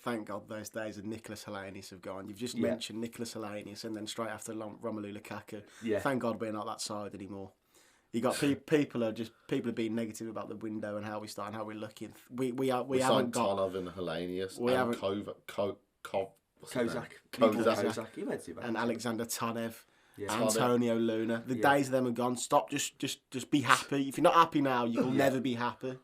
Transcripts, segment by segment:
thank God those days of Nicholas Hellenius have gone. You've just mentioned Nicholas Hellenius and then straight after Romelu Lukaku. Yeah. Thank God we're not that side anymore. You got people are being negative about the window and how we start and how we're looking. We haven't got Tonov and Hellenius we and haven't Kozak. He went to and Alexander Tanev. Yeah. Antonio Luna. The days of them are gone. Stop. Just be happy. If you're not happy now, you will never be happy.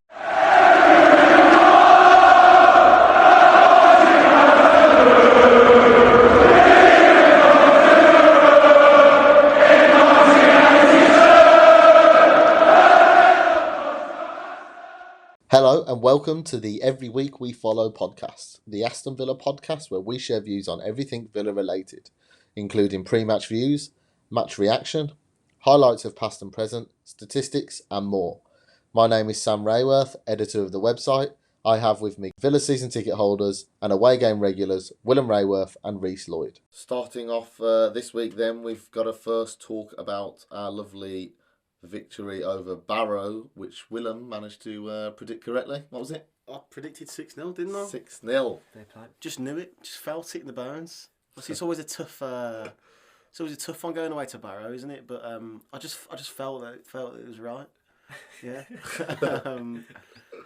Hello and welcome to the Every Week We Follow podcast, the Aston Villa podcast where we share views on everything Villa related, including pre-match views, match reaction, highlights of past and present, statistics and more. My name is Sam Rayworth, editor of the website. I have with me Villa season ticket holders and away game regulars Willem Rayworth and Reece Lloyd. Starting off this week then, we've got to first talk about our lovely victory over Barrow, which Willem managed to predict correctly. What was it? I predicted 6-0, didn't I? 6-0. Just knew it. Just felt it in the bones. It's always a tough. It's always a tough one going away to Barrow, isn't it? But I just felt that it was right. Yeah.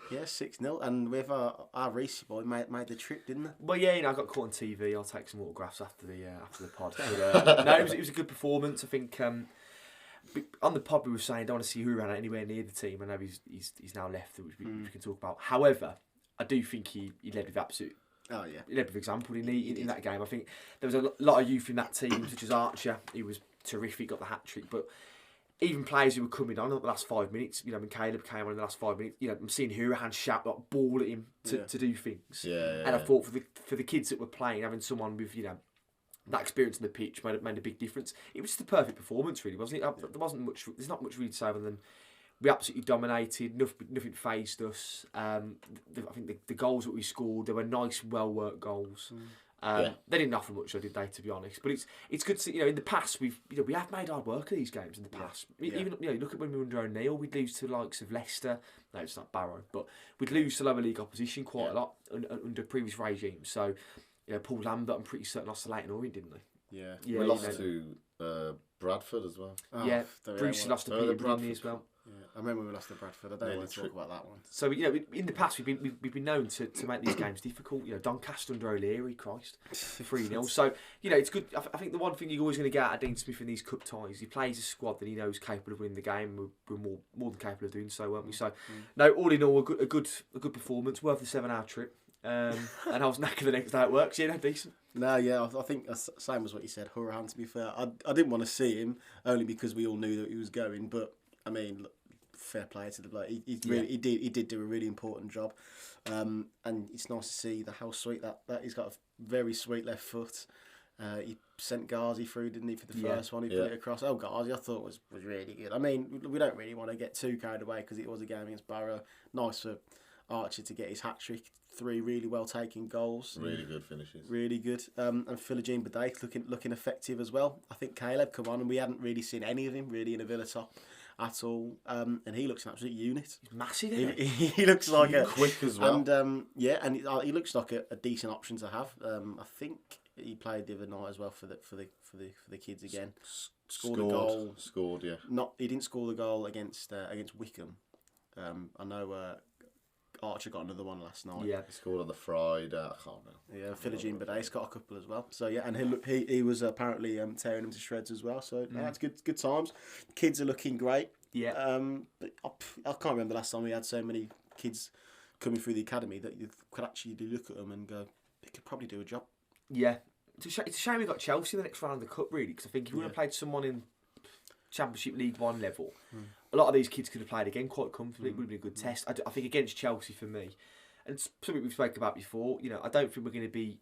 6-0, and with our Reece boy made the trip, didn't they? Well, yeah, I got caught on TV. I'll take some autographs after the pod. But, no, it was a good performance. I think. On the pod we were saying, don't want to see Hurahan anywhere near the team. I know he's now left, which we can talk about. However, I do think he led with absolute. Oh yeah. He led with example in that game. I think there was a lot of youth in that team, such as Archer. He was terrific, got the hat trick. But even players who were coming on in the last 5 minutes, when Caleb came on in the last 5 minutes, I'm seeing Hurahan shout, like, ball at him to do things. Yeah. And I thought for the kids that were playing, having someone with that experience on the pitch made a big difference. It was just a perfect performance, really, wasn't it? There's not much really to say other than we absolutely dominated. Nothing phased us. I think the goals that we scored, they were nice, well worked goals. They didn't offer much, though, did they? To be honest, but it's good to see. In the past we have made hard work of these games in the past. Even look at when we were under O'Neill, we'd lose to the likes of Leicester. No, it's not Barrow, but we'd lose to lower league opposition quite a lot under previous regimes. So. Paul Lambert, I'm pretty certain lost to Leighton Orient, didn't they? Yeah. We lost to Bradford as well. Bruce lost to Peterborough as well. Yeah, I remember we lost to Bradford. I don't want to talk about that one. So in the past we've been known to make these games difficult. Doncaster under O'Leary, Christ, 3-0. So it's good. I think the one thing you're always going to get out of Dean Smith in these cup ties, he plays a squad that he knows capable of winning the game. We're more than capable of doing so, weren't we? So no, all in all, a good performance, worth the 7-hour trip. And I was knackered the next day at work. So decent. No, yeah, I think same as what you said. Hurahan, to be fair, I didn't want to see him only because we all knew that he was going. But I mean, look, fair play to the bloke. He did do a really important job, and it's nice to see how sweet that he's got a very sweet left foot. He sent Ghazi through, didn't he, for the first one? He put it across. Oh, Ghazi, I thought was really good. I mean, we don't really want to get too carried away because it was a game against Barrow. Nice for Archer to get his hat trick. 3 really well taken goals. Really good finishes. Really good. And Philogene Badake looking effective as well. I think Caleb come on and we hadn't really seen any of him really in a Villa top at all. And he looks an absolute unit. He's massive, isn't he? He looks like quick as well. And he looks like a decent option to have. I think he played the other night as well for the kids again. Scored a goal. Scored, yeah. He didn't score the goal against Wickham. I know. Archer got another one last night. Yeah, he scored on the Friday. I can't remember. Yeah, Philogene Badate's got a couple as well. So yeah, and he was apparently tearing him to shreds as well. So it's good times. Kids are looking great. Yeah. But I can't remember the last time we had so many kids coming through the academy that you could actually look at them and go, they could probably do a job. Yeah, it's a shame we got Chelsea in the next round of the cup, really, because I think if we would have played someone in Championship League 1 level, a lot of these kids could have played again quite comfortably. It would have been a good test. I think against Chelsea, for me, and it's something we've spoken about before, I don't think we're going to be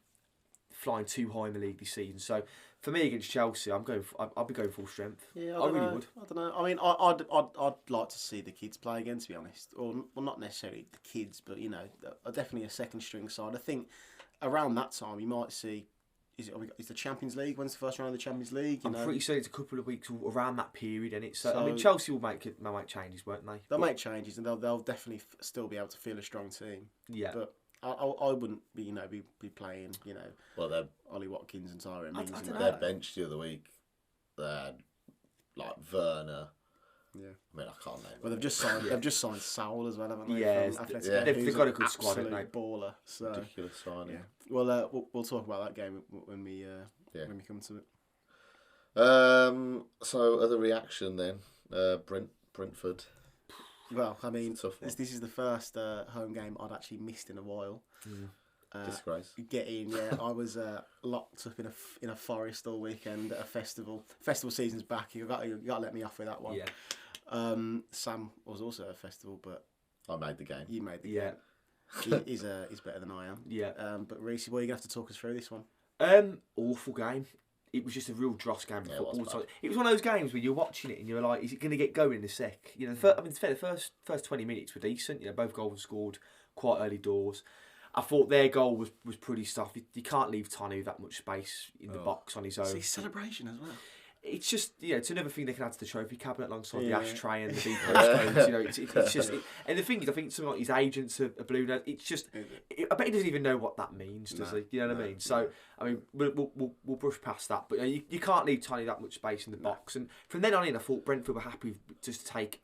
flying too high in the league this season. So for me against Chelsea, I'll be going full strength. Yeah, I really would. I don't know. I mean, I'd like to see the kids play again, to be honest. Or well, not necessarily the kids, but definitely a second string side. I think around that time you might see. Is the Champions League? When's the first round of the Champions League? I'm pretty sure it's a couple of weeks around that period, and so I mean Chelsea will make changes, won't they? They'll make changes, and they'll definitely still be able to feel a strong team. Yeah. But I wouldn't be be playing Well, Ollie Watkins and Tyrone Mings. their bench the other week, they had like Werner. Yeah. I mean, I can't name. Well, they've just signed Saul as well, haven't they? Yeah, from Athletic, they've got a good squad, haven't they? Baller. So Ridiculous signing. yeah. Well, we'll talk about that game when we come to it. So other reaction then, Brentford. Well, I mean, this is the first home game I'd actually missed in a while. Disgrace. I was locked up in a forest all weekend at a festival. Festival season's back. You got to let me off with that one. Yeah. Sam was also at a festival, but I made the game. you made the game. He's better than I am. Yeah. But Reece, well, you're gonna have to talk us through this one. Awful game. It was just a real dross game of football. It was one of those games where you're watching it and you're like, is it going to get going in a sec? The first 20 minutes were decent. Both goals were scored quite early doors. I thought their goal was pretty stuffy. You can't leave Tony with that much space in the box on his own. It's his celebration as well. It's just, it's another thing they can add to the trophy cabinet alongside the ashtray and the big postcodes. It's just, and the thing is, I think some of his agents are blue nose. It's just, I bet he doesn't even know what that means, does he? You know what I mean? So, I mean, we'll brush past that, but you can't leave Tony that much space in the box. And from then on in, I thought Brentford were happy just to take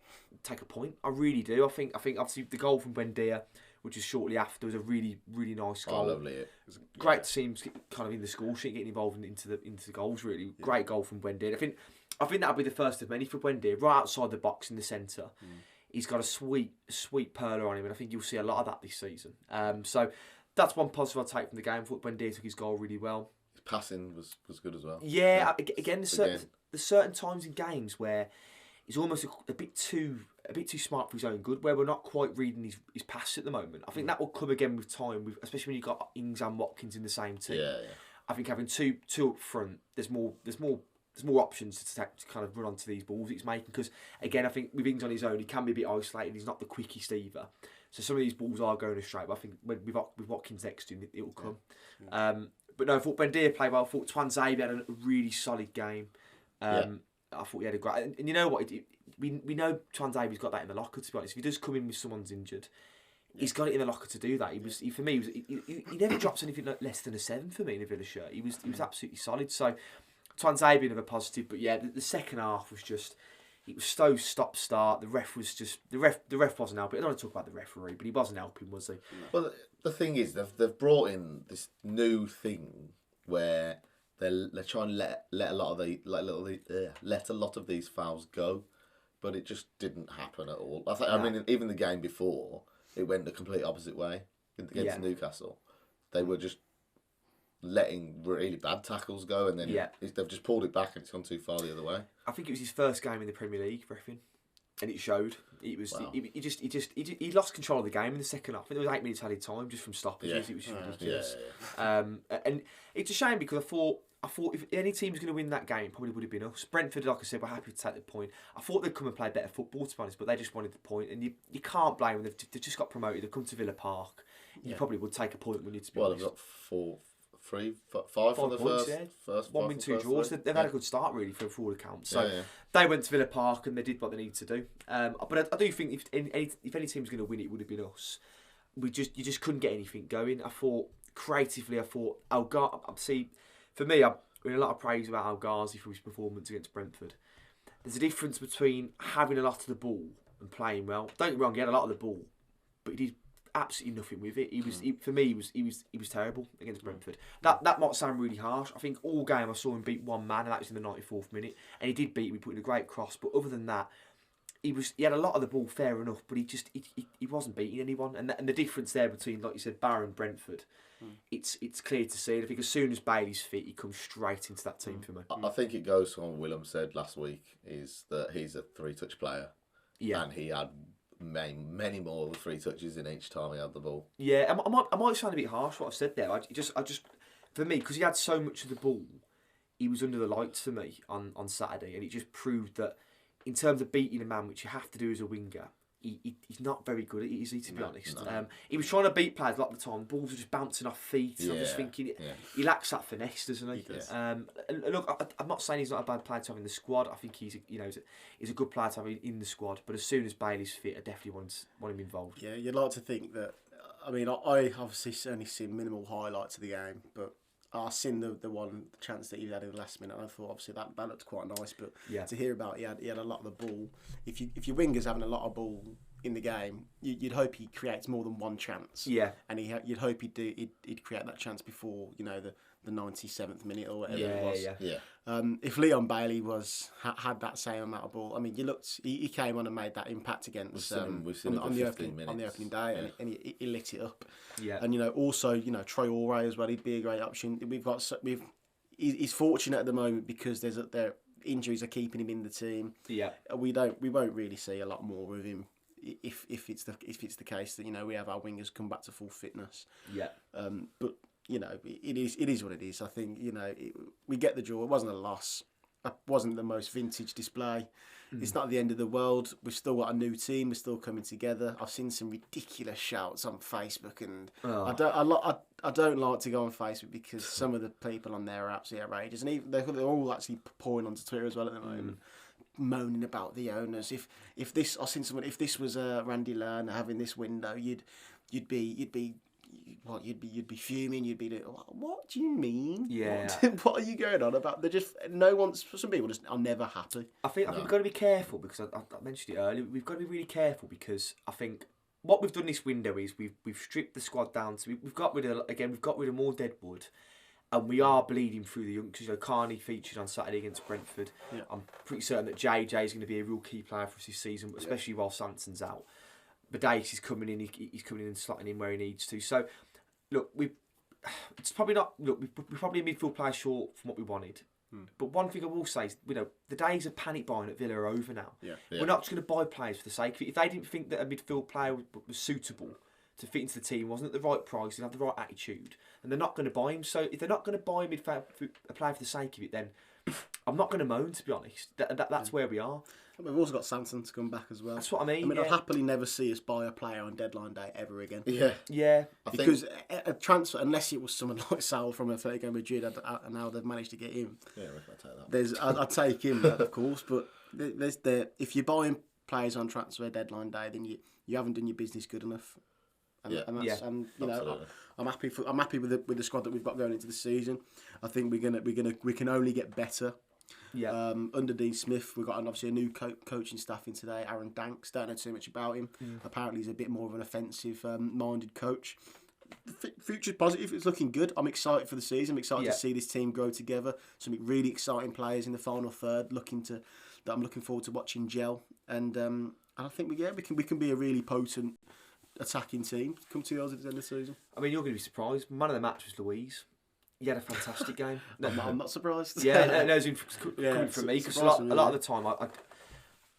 a point. I really do. I think obviously the goal from Buendia, which is shortly after, was a really, really nice goal. Oh, lovely. It was great to see him kind of in the score sheet, getting involved into the goals, really. Yeah. Great goal from Buendia. I think that'll be the first of many for Buendia. Right outside the box in the centre. He's got a sweet perler on him, and I think you'll see a lot of that this season. So that's one positive I'll take from the game. I thought Buendia took his goal really well. His passing was good as well. Yeah, again, there's certain times in games where he's almost a bit too smart for his own good, where we're not quite reading his pass at the moment. I think that will come again with time, especially when you've got Ings and Watkins in the same team. Yeah. I think having two up front, there's more options to kind of run onto these balls he's making. Because again, I think with Ings on his own, he can be a bit isolated. He's not the quickest either. So some of these balls are going astray. But I think with Watkins next to him, it will come. Yeah. But no, I thought Buendia played well. I thought Twanzebe had a really solid game. I thought he had a great... And you know what? We know Twanzebe's got that in the locker, to be honest. If he does come in with someone's injured, he's got it in the locker to do that. He never drops anything less than a 7 for me in a Villa shirt. He was absolutely solid. So Twanzebe another positive, but yeah, the second half was just... It was so stop-start. The ref was just... The ref wasn't helping. I don't want to talk about the referee, but he wasn't helping, was he? Well, the thing is, they've brought in this new thing where they're trying to let a lot of these fouls go, but it just didn't happen at all. I mean, even the game before, it went the complete opposite way against Newcastle. They were just letting really bad tackles go, and then they've just pulled it back and it's gone too far the other way. I think it was his first game in the Premier League, reffing, and it showed. It was he lost control of the game in the second half. I think there was 8 minutes added time just from stoppages. It was just ridiculous. And it's a shame because I thought if any team was going to win that game, it probably would have been us. Brentford, like I said, were happy to take the point. I thought they'd come and play better football, to be honest, but they just wanted the point, and you can't blame them. They've just got promoted. They've come to Villa Park. You probably would take a point when you to be honest. They've got 5 from the points, first 1 win, 2 draws. They've had a good start really for all accounts. So they went to Villa Park and they did what they needed to do. But I do think if any team's going to win, it would have been us. You just couldn't get anything going. I thought creatively, El Ghazi. For me, I'm in a lot of praise about El Ghazi for his performance against Brentford. There's a difference between having a lot of the ball and playing well. Don't get me wrong, he had a lot of the ball, but he did absolutely nothing with it. He was terrible against Brentford. That might sound really harsh. I think all game I saw him beat one man, and that was in the 94th minute. And he did beat him. He put in a great cross, but other than that, he had a lot of the ball, fair enough, but he wasn't beating anyone. And the difference there between, like you said, Barrow and Brentford, it's clear to see. I think as soon as Bailey's fit, he comes straight into that team for me. I think it goes to what Willem said last week, is that he's a 3-touch player. Yeah. And he had many more than 3 touches in each time he had the ball. Yeah, I might sound a bit harsh what I've said there. I just for me, because he had so much of the ball, he was under the lights for me on Saturday, and it just proved that in terms of beating a man, which you have to do as a winger, he's not very good at it, is he, to be honest? No. He was trying to beat players a lot of the time. Balls were just bouncing off feet. I'm just thinking, he lacks that finesse, doesn't he? And look, I'm not saying he's not a bad player to have in the squad. I think he's a good player to have in the squad. But as soon as Bailey's fit, I definitely want him involved. Yeah, you'd like to think that I mean, I obviously only seen minimal highlights of the game, but I seen the chance that he had in the last minute. I thought obviously that looked quite nice, but to hear about he had a lot of the ball. If your winger's having a lot of ball in the game, you'd hope he creates more than one chance. Yeah, and you'd hope he'd create that chance before the 97th minute or whatever it was. Yeah. If Leon Bailey had that same amount of ball, I mean, he came on and made that impact against we've seen on the opening day, and he lit it up. Yeah, and also Troy Allray as well. He'd be a great option. He's fortunate at the moment because their injuries are keeping him in the team. Yeah, we won't really see a lot more of him if it's the case that we have our wingers come back to full fitness. Yeah, but. It is what it is. I think we get the draw. It wasn't a loss. It wasn't the most vintage display. It's not the end of the world. We've still got a new team. We're still coming together. I've seen some ridiculous shouts on Facebook, and I don't like to go on Facebook because some of the people on there are absolutely outrageous, and even they're all actually pouring onto Twitter as well at the moment. Moaning about the owners. If this was Randy Lerner having this window, you'd be fuming. You'd be like, what do you mean? Yeah. What are you going on about? Some people just are never happy. I think we've got to be careful because I mentioned it earlier. We've got to be really careful because I think what we've done this window is we've stripped the squad down. So we've got rid of more deadwood, and we are bleeding through the youngsters. Carney featured on Saturday against Brentford. Yeah. I'm pretty certain that JJ is going to be a real key player for us this season, especially while Sanson's out. Badais is coming in. He's coming in and slotting in where he needs to. So, look, it's probably not. Look, we're probably a midfield player short from what we wanted. But one thing I will say is, the days of panic buying at Villa are over now. Yeah. We're not just going to buy players for the sake of it. If they didn't think that a midfield player was suitable to fit into the team, wasn't at the right price, didn't have the right attitude, and they're not going to buy him. So if they're not going to buy a player for the sake of it, then I'm not going to moan, to be honest. That's where we are. We've also got Sanson to come back as well. That's what I mean. I'd happily never see us buy a player on deadline day ever again. Yeah. Because a transfer, unless it was someone like Sal from Atletico Madrid, and now they've managed to get him. Yeah, I'd take that. I'd take him, of course. But if you're buying players on transfer deadline day, then you haven't done your business good enough. I'm happy with the squad that we've got going into the season. I think we can only get better. Yeah. Under Dean Smith, we've got obviously a new coaching staff in today. Aaron Danks, don't know too much about him. Apparently, he's a bit more of an offensive minded coach. The future's positive. It's looking good. I'm excited for the season. I'm excited to see this team grow together. Some really exciting players in the final third. That I'm looking forward to watching gel. And I think we can be a really potent attacking team come to the end of the season. I mean, you're going to be surprised. Man of the match was Louise. He had a fantastic game. I'm not surprised. Yeah, no, it's coming from me because a lot of the time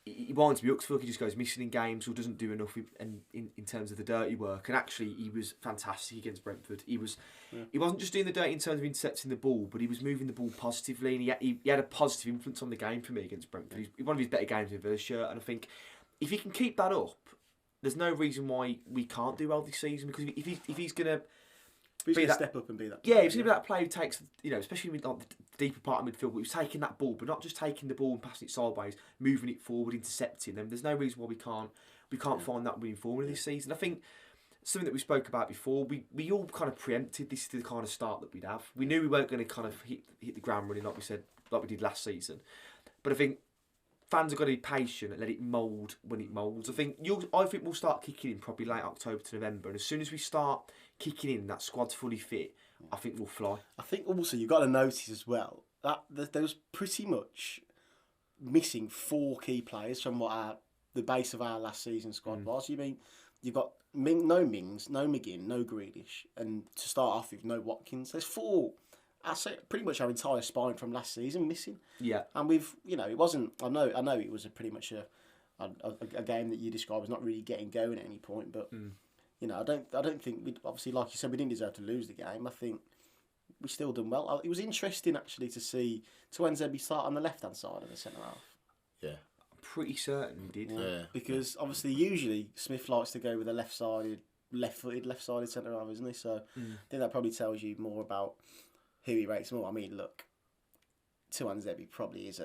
he winds me up. I feel like he just goes missing in games or doesn't do enough in terms of the dirty work. And actually, he was fantastic against Brentford. He wasn't just doing the dirty in terms of intercepting the ball, but he was moving the ball positively, and he had a positive influence on the game for me against Brentford. He's one of his better games in Villa's shirt, and I think if he can keep that up, there's no reason why we can't do well this season. Because if he's going to step up and be that. Yeah, he's going to be that player who takes, especially with the deeper part of midfield, but he's taking that ball, but not just taking the ball and passing it sideways, moving it forward, intercepting them. There's no reason why we can't find that winning formula this season. I think something that we spoke about before, we all kind of preempted this is the kind of start that we'd have. We knew we weren't going to kind of hit the ground running like we did last season. But I think fans have got to be patient and let it mould when it moulds. I think we'll start kicking in probably late October to November, and as soon as we start kicking in, that squad's fully fit, I think we'll fly. I think also you've got to notice as well that there was pretty much missing 4 key players from what the base of our last season squad was. You mean you've got no Mings, no McGinn, no Grealish, and to start off with no Watkins. There's 4. I say pretty much our entire spine from last season missing. Yeah, and we've it wasn't. I know it was pretty much a game that you described as not really getting going at any point, but. I don't think we obviously, like you said, we didn't deserve to lose the game. I think we still done well. It was interesting actually to see Tuanzebe start on the left hand side of the centre half. Yeah, I'm pretty certain he did. Yeah, because obviously usually Smith likes to go with a left-sided centre half, isn't he? So I think that probably tells you more about who he rates more. I mean, look, Tuanzebe probably is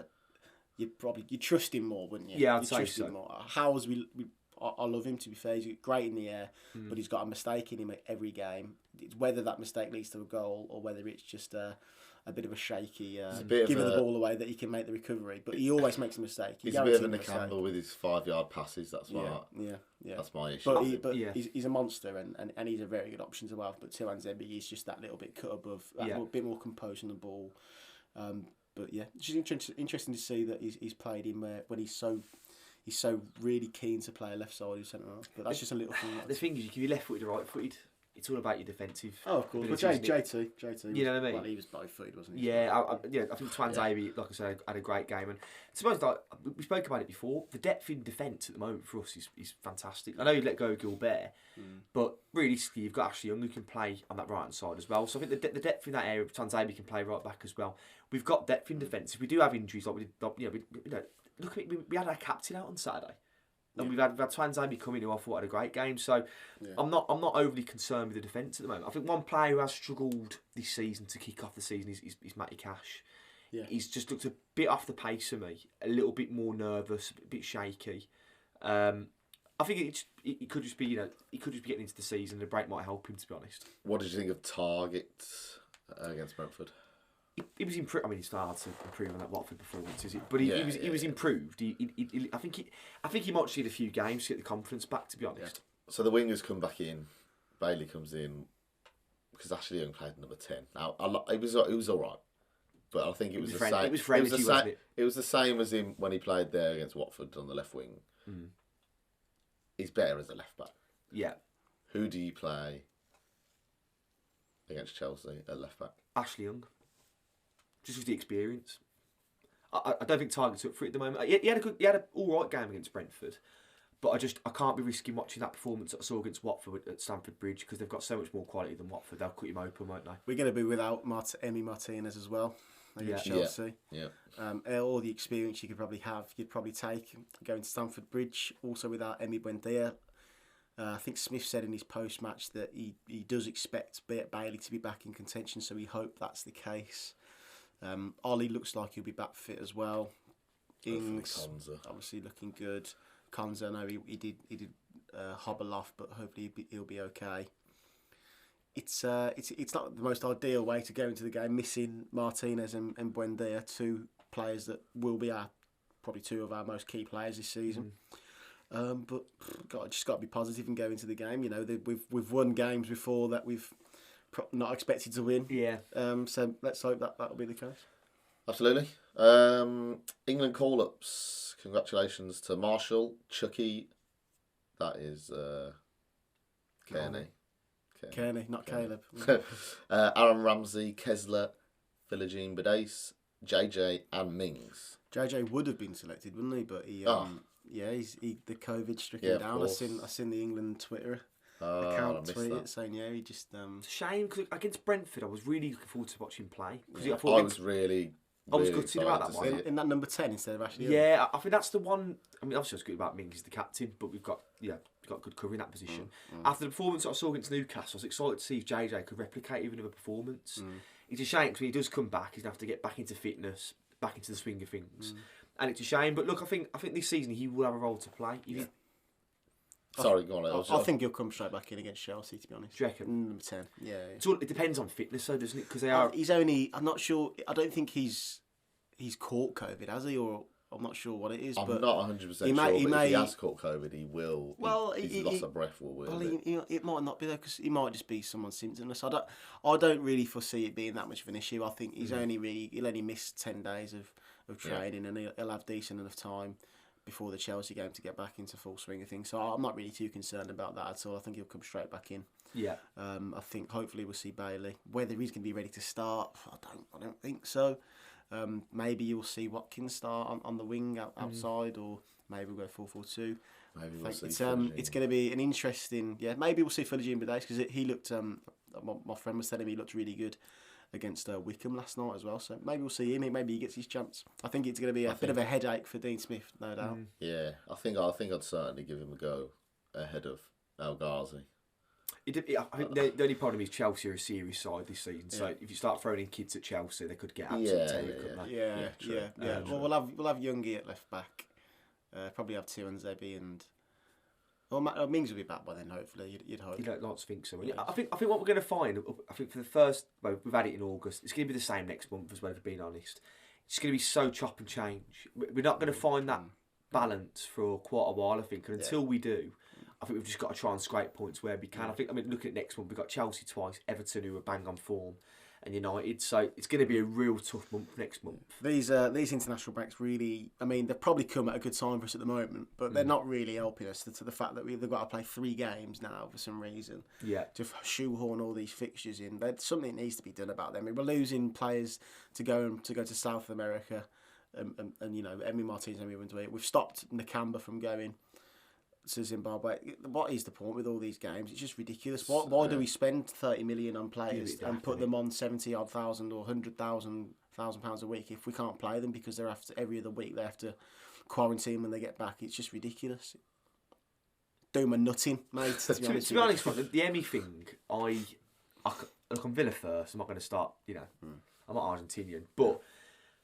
you trust him more, wouldn't you? Yeah, I'd say so. Him more. Howes we I love him, to be fair. He's great in the air, but he's got a mistake in him every game. It's whether that mistake leads to a goal or whether it's just a bit of a shaky, giving the ball away that he can make the recovery. But he always makes a mistake. He's a bit of a Nick Campbell with his 5-yard passes. That's why. Yeah. That's my issue. But he's a monster and he's a very good option to have. But Tuanzebe is just that little bit cut above, a bit more composed on the ball. But yeah, it's just interesting to see that he's played him when he's so really keen to play a left side centre half. But that's just a little thing. The thing is, you can be left-footed or right-footed. It's all about your defensive. Oh, of course. But JT. You know what I mean? Well, he was both-footed, wasn't he? Yeah, I think Tuanzebe, like I said, had a great game. And I suppose, like, we spoke about it before, the depth in defence at the moment for us is fantastic. I know you let go of Gilbert, but realistically, you've got Ashley Young who can play on that right-hand side as well. So I think the depth in that area, Tuanzebe can play right back as well. We've got depth in defence. If we do have injuries, like we did, look at it, we had our captain out on Saturday. And we've had Tuanzebe coming who I thought had a great game. So I'm not overly concerned with the defence at the moment. I think one player who has struggled this season to kick off the season is Matty Cash. Yeah. He's just looked a bit off the pace for me, a little bit more nervous, a bit shaky. I think it could just be he could just be getting into the season. The break might help him, to be honest. What did you think of Target against Brentford? He was improved. I mean, it's hard to improve on that Watford performance, is it? But he was improved. I think he might need a few games to get the confidence back, to be honest. Yeah. So the wingers come back in. Bailey comes in because Ashley Young played number 10. Now it was all right, but I think it was the same. It was Frenchie, wasn't it? It was the same as him when he played there against Watford on the left wing. He's better as a left back. Yeah. Who do you play against Chelsea at left back? Ashley Young. Just with the experience. I don't think Target's up for it at the moment. He had an all right game against Brentford, but I can't be risking watching that performance that I saw against Watford at Stamford Bridge because they've got so much more quality than Watford. They'll cut him open, won't they? We're going to be without Emi Martinez as well against Chelsea. Yeah. All the experience you could probably have, you'd probably take going to Stamford Bridge. Also without Emi Buendia. I think Smith said in his post-match that he does expect Bailey to be back in contention, so we hope that's the case. Ollie looks like he'll be back fit as well. Ings obviously looking good. Konza, I know he did hobble off, but hopefully he'll be okay. It's not the most ideal way to go into the game, missing Martinez and Buendia, two players that will be probably two of our most key players this season. But just got to be positive and go into the game. You know, we've won games before that we've not expected to win. Yeah. So let's hope that'll be the case. Absolutely. England call-ups. Congratulations to Marshall, Chucky. That is Kearney, not Caleb. Aaron Ramsey, Kessler, Philogene Badace, JJ and Mings. JJ would have been selected, wouldn't he? But he the COVID stricken down. I seen the England Twitter account tweet it saying he just. It's a shame because against Brentford, I was really looking forward to watching him play. I was really gutted about that one. In that number 10 instead of Ashley. Yeah, I think that's the one. I mean, obviously, what's good about Mings is the captain, but we've got good cover in that position. After the performance that I saw against Newcastle, I was excited to see if JJ could replicate even a performance. It's a shame because when he does come back, he's going to have to get back into fitness, back into the swing of things. And it's a shame, but look, I think this season he will have a role to play. Sorry, go on. I think he'll come straight back in against Chelsea, to be honest. Do you reckon? Number 10, yeah. It depends on fitness, though, doesn't it? Because they are. He's only. I'm not sure. I don't think he's caught COVID, has he? Or I'm not sure what it is. I'm not 100% sure. But if he has caught COVID, he will. Well, his loss of breath will. It might not be there because he might just be someone symptomless. I don't really foresee it being that much of an issue. I think he'll only miss 10 days of training, and he'll have decent enough time before the Chelsea game to get back into full swing of things. So I'm not really too concerned about that at all. I think he'll come straight back in. Yeah. I think hopefully we'll see Bailey. Whether he's going to be ready to start, I don't think so. Maybe you'll see Watkins start on the wing outside, or maybe we'll go 4-4-2. Maybe we'll see. It's going to be an interesting. Yeah, maybe we'll see Philogene Badace because he looked. My friend was telling me he looked really good against Wickham last night as well. So maybe we'll see him. Maybe he gets his chance. I think it's going to be a bit of a headache for Dean Smith, no doubt. Yeah, I think I'd certainly give him a go ahead of El Ghazi. I think the only problem is Chelsea are a serious side this season. So if you start throwing in kids at Chelsea, they could get absolutely couldn't they? Yeah. Well, we'll have Youngie at left back. Probably have Tuanzebe and Well, Mings will be back by then, hopefully. You'd hope. You don't like to think so. Yeah. I think what we're going to find. I think for the first, we've had it in August. It's going to be the same next month as well. If we're being honest, it's going to be so chop and change. We're not going to find that balance for quite a while. I think, and until we do, I think we've just got to try and scrape points where we can. I mean, looking at next month, we've got Chelsea twice, Everton who are bang on form, and United. So it's going to be a real tough month next month. These international breaks really, I mean, they've probably come at a good time for us at the moment, but they're not really helping us to the fact that they've got to play 3 games now for some reason. Yeah. To shoehorn all these fixtures in, there's something that needs to be done about them. I mean, we're losing players to go to South America, and Emi Martinez and everyone's away. We've stopped Nakamba from going to Zimbabwe. What is the point with all these games? It's just ridiculous. Why do we spend 30 million on players and put them on 70-odd thousand or £100,000 a week if we can't play them because they're every other week they have to quarantine when they get back? It's just ridiculous. Doom and nutting, mate. To be honest, the Emmy thing, I'm Villa first. I'm not going to start. I'm not Argentinian, but.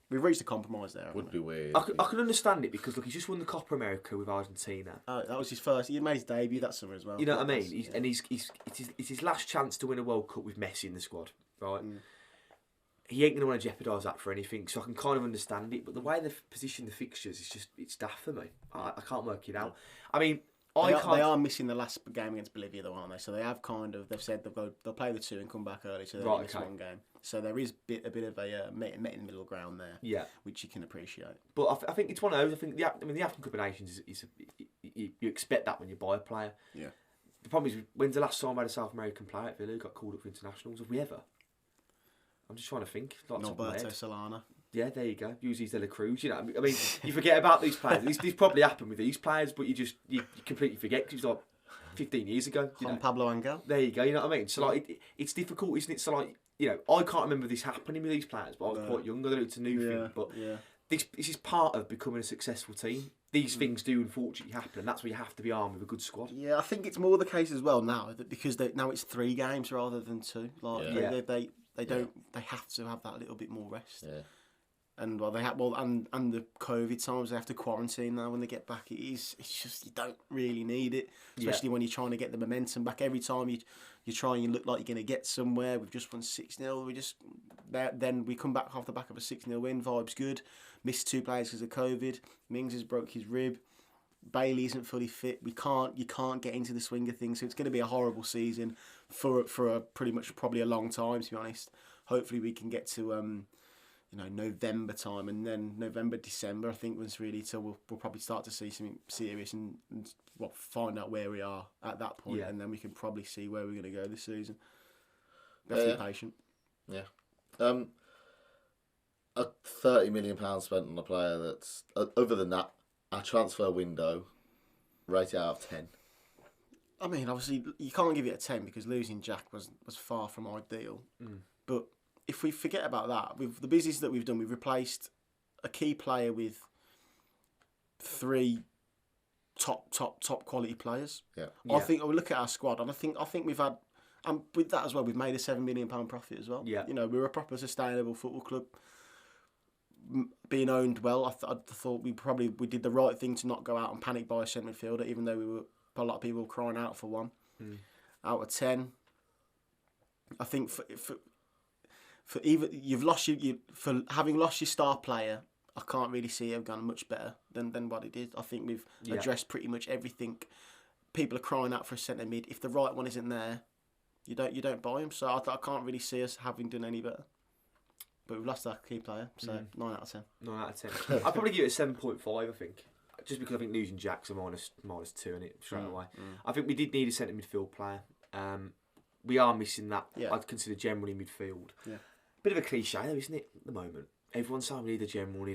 We've reached a compromise there. Would be weird. I can understand it because look, he's just won the Copa America with Argentina. That was his first. He made his debut that summer as well. You know what I mean? It's his last chance to win a World Cup with Messi in the squad, right? He ain't going to want to jeopardise that for anything, so I can kind of understand it. But the way they've positioned the fixtures, it's daft for me. I can't work it out. I mean, they are missing the last game against Bolivia, though, aren't they? So they have they've said they'll play the 2 and come back early, so they'll miss one game. So there is a bit of a met in the middle ground there, which you can appreciate. But I think it's one of those. I think the African Cup of Nations is you expect that when you buy a player. Yeah. The problem is, when's the last time I had a South American player at Villa who got called up for internationals? Have we ever? I'm just trying to think. Norberto Solana. Yeah, there you go. Uses De La Cruz. I mean, you forget about these players. This probably happened with these players, but you completely forget because it's like 15 years ago. Juan Pablo Angel. There you go. You know what I mean? So it's difficult, isn't it? So I can't remember this happening with these players, but I was quite young. I don't know it's a new thing, but this is part of becoming a successful team. These things do unfortunately happen, and that's where you have to be armed with a good squad. Yeah, I think it's more the case as well now that because now it's 3 games rather than 2. They have to have that little bit more rest. Yeah. And and the COVID times they have to quarantine now when they get back. It's just you don't really need it, especially when you're trying to get the momentum back. Every time you try and you look like you're going to get somewhere. We've just won 6-0. Then we come back off the back of a 6-0 win. Vibes good. Missed 2 players because of COVID. Mings has broke his rib. Bailey isn't fully fit. You can't get into the swing of things. So it's going to be a horrible season for a pretty much probably a long time, to be honest. Hopefully we can get to November time, and then November, December, I think was really till we'll probably start to see something serious and find out where we are at that point, and then we can probably see where we're going to go this season. Be patient. Yeah. A £30 million spent on a player that's other than that, a transfer window, rate it out of 10. I mean, obviously you can't give it a 10 because losing Jack was far from ideal, but if we forget about that, with the business that we've done, we've replaced a key player with 3 top quality players. Yeah. I think we look at our squad, and I think we've had, and with that as well, we've made a £7 million profit as well. Yeah. We're a proper sustainable football club, being owned well. I thought we did the right thing to not go out and panic buy a centre midfielder, even though a lot of people were crying out for one. Out of 10, I think for having lost your star player, I can't really see it have gone much better than what it did. I think we've addressed pretty much everything. People are crying out for a centre mid. If the right one isn't there, you don't buy him. So I can't really see us having done any better. But we've lost our key player, so 9 out of 10. 9 out of 10. I'd probably give it a 7.5. I think, just because I think losing Jack's a -2 in it straight away. I think we did need a centre midfield player. We are missing that. I'd consider generally midfield. Yeah. Bit of a cliche though, isn't it? At the moment, everyone's saying we need a general,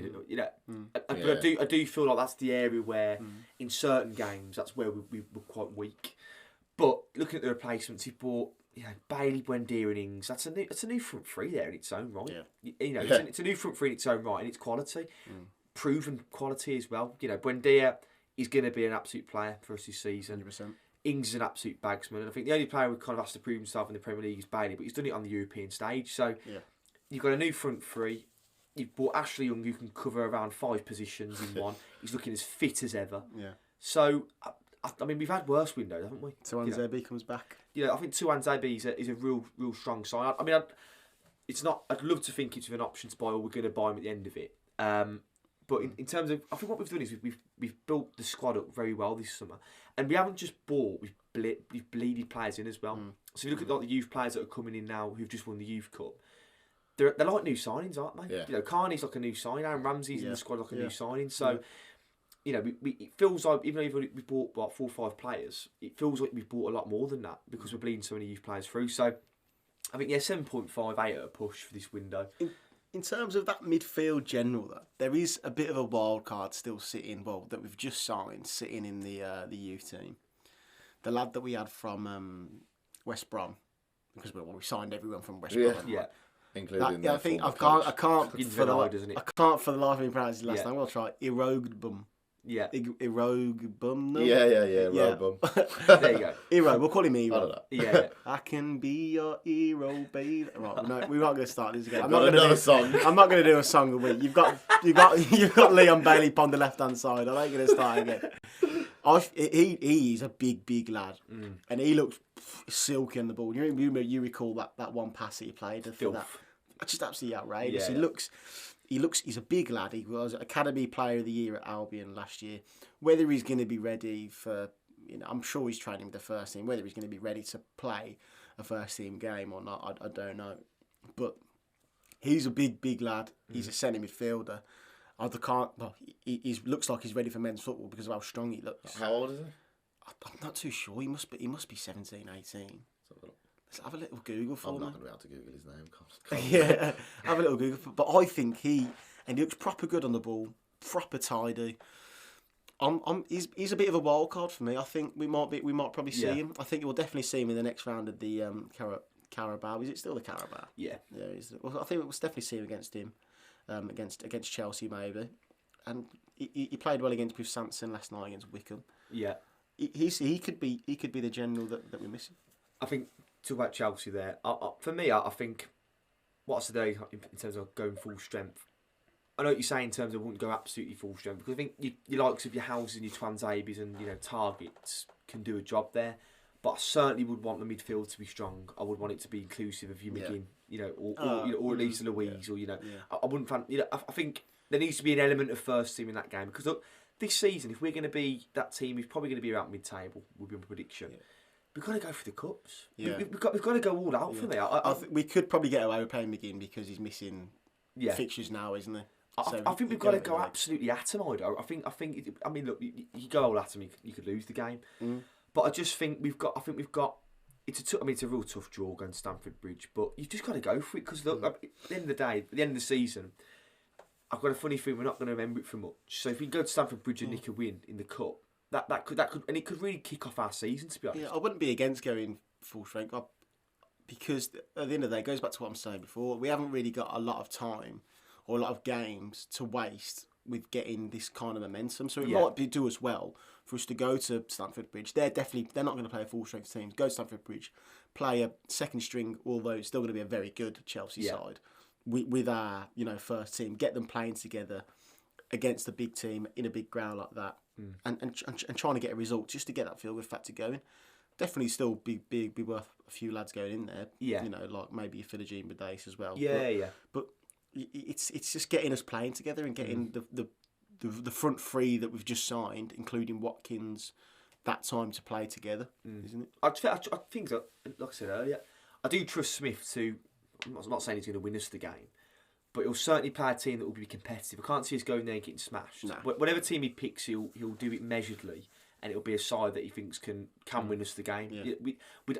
But I do feel like that's the area where, in certain games, that's where we were quite weak. But looking at the replacements, he bought Bailey, Buendia, and Ings. That's a new front 3 there in its own right. Yeah. It's a new front 3 in its own right, and it's quality, proven quality as well. Buendia is going to be an absolute player for us this season. 100%. Ings is an absolute bagsman, and I think the only player who kind of has to prove himself in the Premier League is Bailey, but he's done it on the European stage. So you've got a new front 3. You've bought Ashley Young, who can cover around 5 positions in one. He's looking as fit as ever. Yeah. So I mean, we've had worse windows, haven't we? Tuanzebe comes back. I think Tuanzebe is a real strong sign. I mean, it's not. I'd love to think it's an option to buy, or we're going to buy him at the end of it. But in terms of, I think what we've done is we've built the squad up very well this summer, and we haven't just bought. We've bleeded players in as well. So if you look at like the youth players that are coming in now who've just won the Youth Cup, they're like new signings, aren't they? Yeah. Carney's like a new signing. Aaron Ramsey's in the squad like a new signing. So. It feels like even though we bought about 4 or 5 players, it feels like we've bought a lot more than that because we're bleeding so many youth players through. So I think 7.58 at a push for this window. In terms of that midfield general, though, there is a bit of a wild card still sitting. Well, that we've just signed, sitting in the youth team. The lad that we had from West Brom, because we signed everyone from West Brom. Yeah. Including I think I can't for the life of me pronounce his last name. I'll try Irogbum. Yeah. Irogbum. No? Yeah. Rogbum. There you go. Hero. We'll call him Hero. I don't know. Yeah. I can be your hero, baby. Right, no, we're not going to start this again. I'm not going to do a song a week. You've got Leon Bailey on the left hand side. I ain't going to start again. He's a big lad, and he looks silky on the ball. You recall that one pass that he played for that? Just absolutely outrageous. Yeah. He's a big lad. He was Academy Player of the Year at Albion last year. Whether he's going to be ready for, I'm sure he's training with the first team. Whether he's going to be ready to play a first team game or not, I don't know. But he's a big lad. He's a centre midfielder. He looks like he's ready for men's football because of how strong he looks. How old is he? I'm not too sure. He must be 17, 18. Let's have a little Google for him. I'm not going to be able to Google his name. Yeah, have a little Google. But I think he looks proper good on the ball, proper tidy. He's a bit of a wild card for me. I think we might probably see him. I think you'll definitely see him in the next round of the Carabao. Is it still the Carabao? Yeah. Yeah. I think we'll definitely see him against him, against Chelsea maybe. And he played well against with Sanson last night against Wickham. Yeah. He could be the general that we're missing. I think. Talk about Chelsea there. For me, I think what's the day in terms of going full strength. I know what you're saying in terms of wouldn't go absolutely full strength because I think your likes of your Houses and your Tuanzebes and Targets can do a job there. But I certainly would want the midfield to be strong. I would want it to be inclusive of your McGinn, or at least Louise, or I wouldn't. I think there needs to be an element of first team in that game because look, this season, if we're going to be that team, we're probably going to be around mid-table. Would be my prediction. Yeah. We've got to go for the cups. Yeah. We've got to go all out for me. I think we could probably get away with playing McGinn because he's missing fixtures now, isn't he? I think we've got to go absolutely at him. I think. I mean, look, you go all at him, you could lose the game. But I just think we've got. It's a real tough draw going to Stamford Bridge, but you've just got to go for it because look, at the end of the day, at the end of the season, I've got a funny feeling we're not going to remember it for much. So if we go to Stamford Bridge and nick a win in the cup. That could and it could really kick off our season, to be honest. Yeah, I wouldn't be against going full strength because at the end of the day, it goes back to what I'm saying before. We haven't really got a lot of time or a lot of games to waste with getting this kind of momentum. So it might do us well for us to go to Stamford Bridge. They're not going to play a full strength team. Go to Stamford Bridge, play a second string, although it's still going to be a very good Chelsea side with our first team. Get them playing together against a big team in a big ground like that. And trying to get a result just to get that feel good factor going. Definitely still be worth a few lads going in there. Yeah. Like maybe a Philogene Badace as well. Yeah, but it's just getting us playing together and getting the front three that we've just signed, including Watkins, that time to play together, isn't it? I think that, like I said earlier, I do trust Smith to. I'm not saying he's going to win us the game. But he'll certainly play a team that will be competitive. I can't see us going there and getting smashed. No. Whatever team he picks, he'll do it measuredly, and it'll be a side that he thinks can win us the game. Yeah.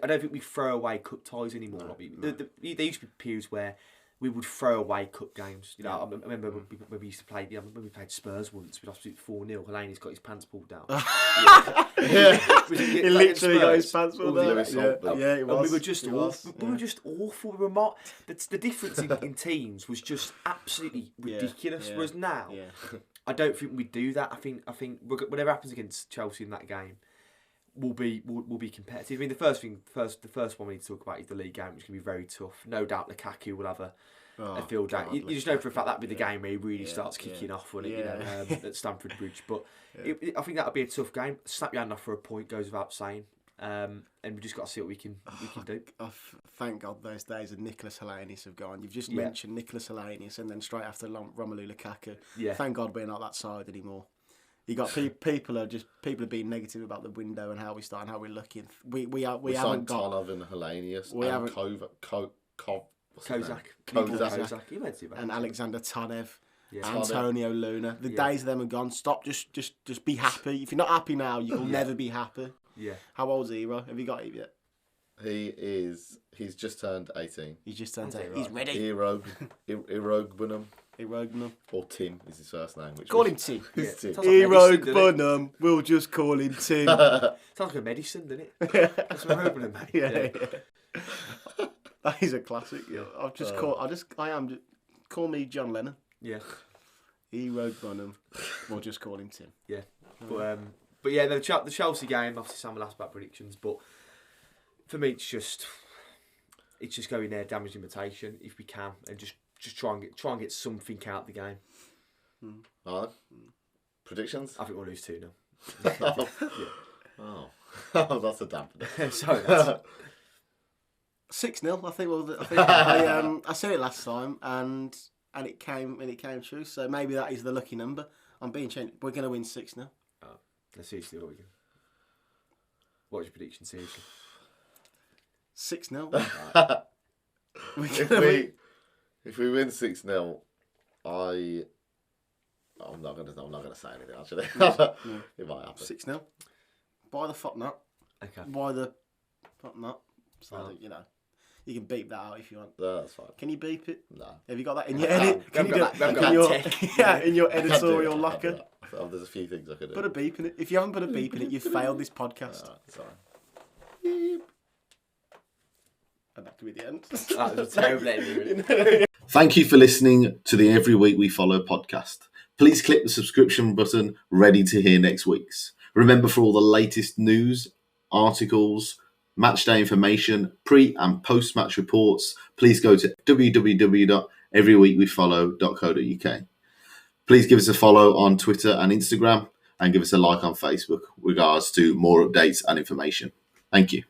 I don't think we throw away cup ties anymore. No. There used to be periods where we would throw away cup games. I remember when we used to play. When we played Spurs once, we'd absolutely 4-0. Helaney's got his pants pulled down. He literally got his pants pulled down. Yeah, it was. We were just awful. We were just awful. The difference in teams was just absolutely ridiculous. Yeah. Whereas now, I don't think we'd do that. I think whatever happens against Chelsea in that game, will be competitive. I mean, the first one we need to talk about is the league game, which can be very tough. No doubt Lukaku will have a field day. You just know for a fact that'd be the game where he really starts kicking off, wouldn't it? At Stamford Bridge. But I think that'll be a tough game. Snap your hand off for a point goes without saying. And we just got to see what we can do. Thank God those days of Nicholas Helanis have gone. You've just mentioned Nicholas Helanis, and then straight after Romelu Lukaku. Yeah. Thank God we're not that side anymore. You got people are being negative about the window and how we start and how we're looking. We haven't got Tonov and Helanis. We haven't Kozak. He went to and Alexander Tanev. Yeah. Antonio Luna. The days of them are gone. Stop. Just be happy. If you're not happy now, you'll never be happy. Yeah. How old's Hero? Have you got him yet? He's just turned 18. He's just turned 18. He's ready. Irogbunum. Or Tim is his first name. Call him Tim. Irogbunum. We'll just call him Tim. Sounds like a medicine, doesn't it? That's what I'm hoping, mate. Yeah. That is a classic. Yeah. Call me John Lennon. Yeah. Irogbunum. We'll just call him Tim. Yeah. But yeah, the Chelsea game, obviously Sam will ask about predictions, but for me it's just go in there, damage limitation if we can, and just try and get something out of the game. Predictions? I think we'll lose 2-0. Oh, that's a dampener. Sorry, that's 6-0. I think I said it last time, and it came true. So maybe that is the lucky number. I'm being changed. We're going to win 6-0. Let's seriously, what's your prediction, seriously? 6-0. If we win 6-0, I'm not gonna say anything actually. It might happen. 6-0. By the fuck nut. Okay. By the fuck nut. So you can beep that out if you want. No, that's fine. Can you beep it? No. Have you got that in your edit? In your editorial locker? There's a few things I could do. Put a beep in it. If you haven't put a beep in it, you've failed this podcast. Sorry. Beep. And that could be the end. That was a terrible ending. Thank you for listening to the Every Week We Follow podcast. Please click the subscription button ready to hear next week's. Remember, for all the latest news, articles, matchday information, pre and post-match reports, please go to www.everyweekwefollow.co.uk. Please give us a follow on Twitter and Instagram, and give us a like on Facebook with regards to more updates and information. Thank you.